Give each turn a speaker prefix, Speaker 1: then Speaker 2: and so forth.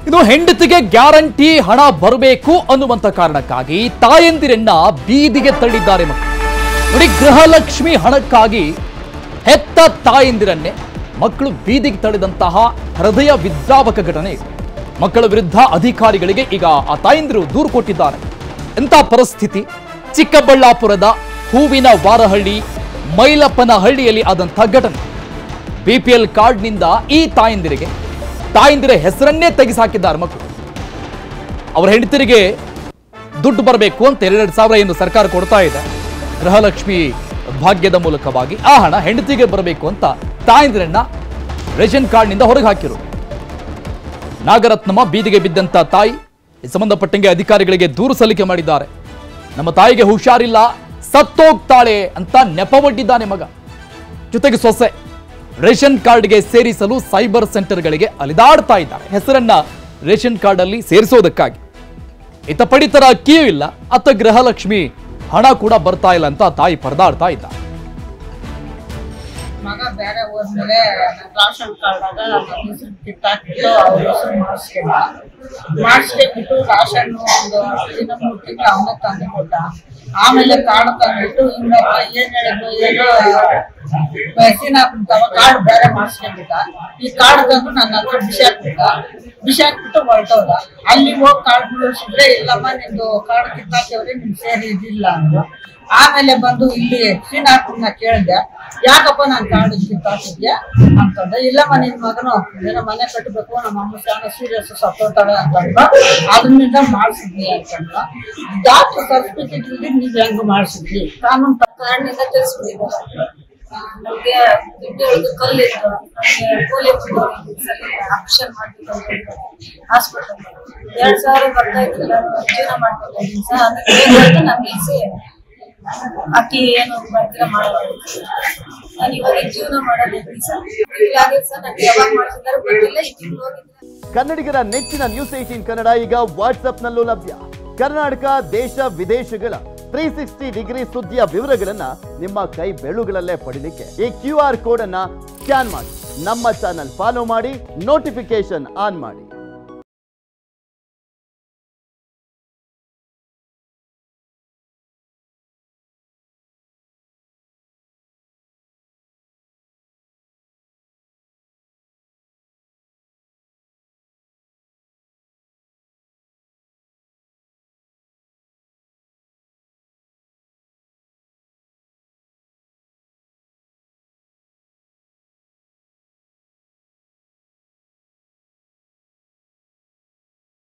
Speaker 1: ಇದು ಹೆಂಡತಿಗೆ ಗ್ಯಾರಂಟಿ ಹಣ ಬರಬೇಕು ಅನ್ನುವಂತ ಕಾರಣಕ್ಕಾಗಿ ತಾಯಂದಿರನ್ನ ಬೀದಿಗೆ ತಳ್ಳಿದ್ದಾರೆ ಮಕ್ಕಳು. ನೋಡಿ, ಗೃಹಲಕ್ಷ್ಮಿ ಹಣಕ್ಕಾಗಿ ಹೆತ್ತ ತಾಯಂದಿರನ್ನೇ ಮಕ್ಕಳು ಬೀದಿಗೆ ತಳ್ಳಿದಂತಹ ಹೃದಯ ವಿದ್ರಾವಕ ಘಟನೆ. ಮಕ್ಕಳ ವಿರುದ್ಧ ಅಧಿಕಾರಿಗಳಿಗೆ ಈಗ ಆ ತಾಯಂದಿರು ದೂರು ಕೊಟ್ಟಿದ್ದಾರೆ. ಎಂಥ ಪರಿಸ್ಥಿತಿ! ಚಿಕ್ಕಬಳ್ಳಾಪುರದ ಹೂವಿನ ವಾರಹಳ್ಳಿ ಮೈಲಪ್ಪನಹಳ್ಳಿಯಲ್ಲಿ ಆದಂತಹ ಘಟನೆ. BPL ಕಾರ್ಡ್ನಿಂದ ಈ ತಾಯಂದಿರ ಹೆಸರನ್ನೇ ತೆಗೆಸಾಕಿದ್ದಾರೆ ಮಕ್ಕಳು. ಅವರ ಹೆಂಡತಿರಿಗೆ ದುಡ್ಡು ಬರಬೇಕು ಅಂತ 2,000 ಏನು ಸರ್ಕಾರ ಕೊಡ್ತಾ ಇದೆ ಗೃಹಲಕ್ಷ್ಮಿ ಭಾಗ್ಯದ ಮೂಲಕವಾಗಿ. ಆ ಹಣ ಹೆಂಡತಿಗೆ ಬರಬೇಕು ಅಂತ ತಾಯಂದಿರನ್ನ ರೇಷನ್ ಕಾರ್ಡ್ನಿಂದ ಹೊರಗೆ ಹಾಕಿರು. ನಾಗರತ್ನಮ್ಮ ಬೀದಿಗೆ ಬಿದ್ದಂತ ತಾಯಿ ಸಂಬಂಧಪಟ್ಟಂಗೆ ಅಧಿಕಾರಿಗಳಿಗೆ ದೂರು ಸಲ್ಲಿಕೆ ಮಾಡಿದ್ದಾರೆ. ನಮ್ಮ ತಾಯಿಗೆ ಹುಷಾರಿಲ್ಲ, ಸತ್ತೋಗ್ತಾಳೆ ಅಂತ ನೆಪವೊಡ್ಡಿದ್ದಾನೆ ಮಗ. ಜೊತೆಗೆ ಸೊಸೆ ರೇಷನ್ ಕಾರ್ಡ್ಗೆ ಸೇರಿಸಲು ಸೈಬರ್ ಸೆಂಟರ್ಗಳಿಗೆ ಅಲಿದಾಡ್ತಾ ಇದ್ದಾರೆ, ಹೆಸರನ್ನ ರೇಷನ್ ಕಾರ್ಡ್ ಅಲ್ಲಿ ಸೇರಿಸೋದಕ್ಕಾಗಿ. ಇತ ಪಡಿತರ ಅಕ್ಕಿಯೂ ಇಲ್ಲ, ಅತ್ತ ಗೃಹಲಕ್ಷ್ಮಿ ಹಣ ಕೂಡ ಬರ್ತಾ ಇಲ್ಲ ಅಂತ ತಾಯಿ ಪರದಾಡ್ತಾ ಇದ್ದ.
Speaker 2: ಮಗ ಬೇರೆ ಹೋದ್ಮೇಲೆ ರಾಷನ್ ಕಾರ್ಡ್ ಆಗ ಹೆಸರು ಕಿತ್ತಾಕ್ಬಿಟ್ಟು ಅವ್ರ ಹೆಸರು ಮಾಡಿಸ್ಕೊಂಡ್ಬಿಟ್ಟು ರಾಷನ್ ಒಂದು 3 ತಿಂಗಳು ಅವನೇ ತಂದು ಕೊಟ್ಟ. ಆಮೇಲೆ ಕಾರ್ಡ್ ತಂದ್ಬಿಟ್ಟು ಇನ್ನೊಬ್ಬ ಏನ್ ಹೇಳಿದ್ರು, ಏನೋ ಮೆಸಿನ್ ಹಾಕ್ಬಿಡ್ತಾವ ಕಾರ್ಡ್ ಬೇರೆ ಮಾಡಿಸ್ಕೊಂಡ್ಬಿಟ್ಟ. ಈ ಕಾರ್ಡ್ ತಂದು ನನ್ನ ಹತ್ರ ಬಿಸಾಕ್ಬಿಟ್ಟು ಹೊರಟೋದ. ಅಲ್ಲಿ ಹೋಗಿ ಕಾರ್ಡ್ ಬಿಡಿಸಿದ್ರೆ, ಇಲ್ಲಮ್ಮ ನಿಮ್ದು ಕಾರ್ಡ್ ಕಿತ್ತಾಕಿವ್ರೆ, ನಿಮ್ ಸೇರಿ ಇದಿಲ್ಲ ಅಂದ್ರು. ಆಮೇಲೆ ಬಂದು ಇಲ್ಲಿ ಶ್ರೀನಾಥ್ನ ಕೇಳಿದೆ, ಯಾಕಪ್ಪ ನಾನು ಕಾರ್ಡ್ ಕಿತ್ತಾಕಿದ್ಯಾ ಅಂತಂದ್ರೆ, ಇಲ್ಲಮ್ಮ ನಿನ್ ಮಗನು ಏನೋ ಮನೆ ಕಟ್ಟಬೇಕು, ನಮ್ಮ ಅಮ್ಮ ಶಾನ ಸೀರಿಯಸ್ ಸತ್ತೋತಾಳೆ ಅಂತಂದ್ರು, ಅದರಿಂದ ಮಾಡಿಸಿದ್ವಿ ಅಂತಂದ್ರ. ಡಾಕ್ಟರ್ ಸರ್ಟಿಫಿಕೇಟ್ ಇಲ್ಲದೆ ನೀವ್ ಹೆಂಗ್ ಮಾಡಿಸಿದ್ವಿ? ಕಾನೂನು ಪ್ರಕಾರದಿಂದ ತಿಳಿಸ್ಬಿಟ್ಟಿದ್ದಾರೆ. ನಮ್ಗೆ ದುಡ್ಡು ಹಿಡಿದು ಕಲ್ಲಿತ್ತು, ನಮ್ಗೆ ಪೋಲಿಯೋ ಆಪರೇಷನ್ ಮಾಡ್ತಿದ್ರು ಹಾಸ್ಪಿಟಲ್. 2,000 ಬರ್ತಾ ಇದ್ದಿಲ್ಲ, ಜೀವನ ಮಾಡ್ತಿದ್ದೀನಿ ಸರ್. ಅದಕ್ಕೆ ನಮ್ಗೆ ಈಸಿ ಅಕ್ಕಿ ಏನು ಬರ್ತೀರ ಮಾಡೋದು. ನಾನು ಇವಾಗ ಜೀವನ ಮಾಡೋದಿದ್ದೀನಿ ಸರ್. ಸರ್ ನನಗೆ ಯಾವಾಗ ಮಾಡ್ತಿದ್ದಾರೆ ಗೊತ್ತಿಲ್ಲ. ಈಗ
Speaker 3: ಕನ್ನಡಿಗರ ನೆಚ್ಚಿನ ನ್ಯೂಸ್ 18 ಕನ್ನಡ ಈಗ ವಾಟ್ಸ್ಆಪ್ನಲ್ಲೂ ಲಭ್ಯ. ಕರ್ನಾಟಕ, ದೇಶ ವಿದೇಶಗಳ 360 ಡಿಗ್ರಿ ಸುದ್ದಿಯ ವಿವರಗಳನ್ನ ನಿಮ್ಮ ಕೈ ಬೆರಳುಗಳಲ್ಲೇ ಪಡಿಲಿಕ್ಕೆ ಈ QR ಕೋಡ್ ಅನ್ನ ಸ್ಕ್ಯಾನ್ ಮಾಡಿ, ನಮ್ಮ ಚಾನಲ್ ಫಾಲೋ ಮಾಡಿ, ನೋಟಿಫಿಕೇಶನ್ ಆನ್ ಮಾಡಿ.